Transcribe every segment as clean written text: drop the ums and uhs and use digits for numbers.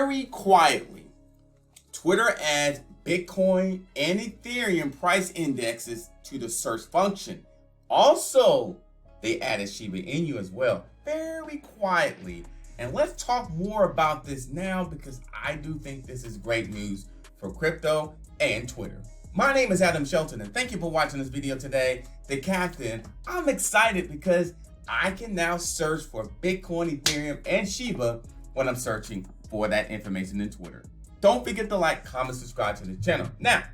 Very quietly, Twitter adds Bitcoin and Ethereum price indexes to the search function. Also, they added Shiba Inu as well, very quietly. And let's talk more about this now because I do think this is great news for crypto and Twitter. My name is Adam Shelton and thank you for watching this video today. The Captain, I'm excited because I can now search for Bitcoin, Ethereum, and Shiba when I'm searching for that information in Twitter. Don't forget to like, comment, subscribe to the channel. Now,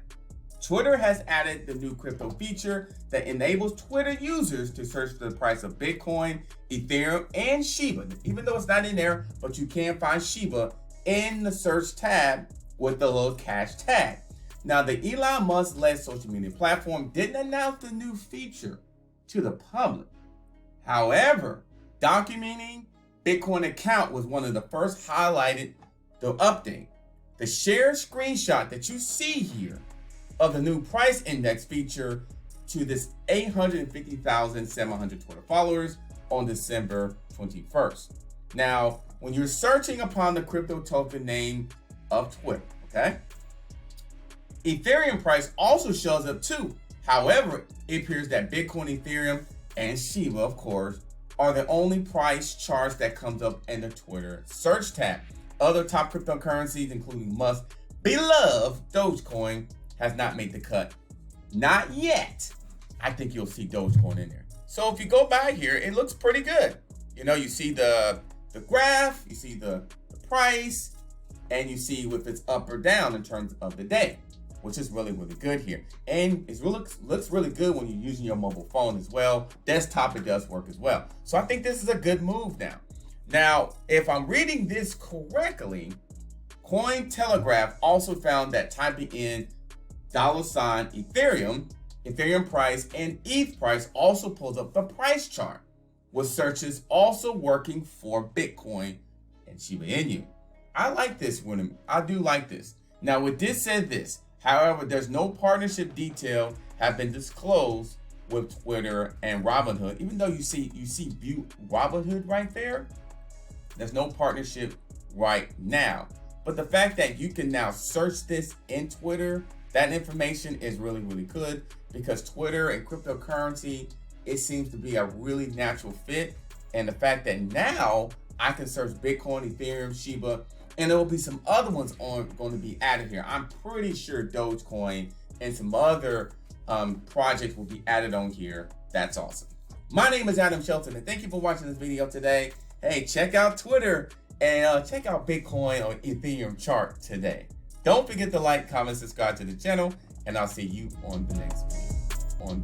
Twitter has added the new crypto feature that enables Twitter users to search for the price of Bitcoin, Ethereum, and Shiba. Even though it's not in there, but you can find Shiba in the search tab with the little cash tag. Now, the Elon Musk-led social media platform didn't announce the new feature to the public. However, documenting Bitcoin account was one of the first highlighted the update. The shared screenshot that you see here of the new price index feature to this 850,700 Twitter followers on December 21st. Now, when you're searching upon the crypto token name of Twitter, okay? Ethereum price also shows up too. However, it appears that Bitcoin, Ethereum, and Shiba, of course, are the only price charts that comes up in the Twitter search tab. Other top cryptocurrencies, including Musk's beloved Dogecoin, has not made the cut. Not yet. I think you'll see Dogecoin in there. So if you go by here, it looks pretty good. You know, you see the graph, you see the price, and you see if it's up or down in terms of the day, which is really, really good here. And it looks really good when you're using your mobile phone as well. Desktop, it does work as well. So I think this is a good move now. Now, if I'm reading this correctly, Cointelegraph also found that typing in $Ethereum price, and ETH price also pulls up the price chart, with searches also working for Bitcoin and Shiba Inu. I like this one. I do like this. Now, with this said this, however, there's no partnership detail have been disclosed with Twitter and Robinhood. Even though you see view Robinhood right there, there's no partnership right now. But the fact that you can now search this in Twitter, that information is really, really good because Twitter and cryptocurrency, it seems to be a really natural fit. And the fact that now I can search Bitcoin, Ethereum, Shiba, and there will be some other ones going to be added here. I'm pretty sure Dogecoin and some other projects will be added on here. That's awesome. My name is Adam Shelton, and thank you for watching this video today. Hey, check out Twitter and check out Bitcoin or Ethereum chart today. Don't forget to like, comment, subscribe to the channel, and I'll see you on the next video.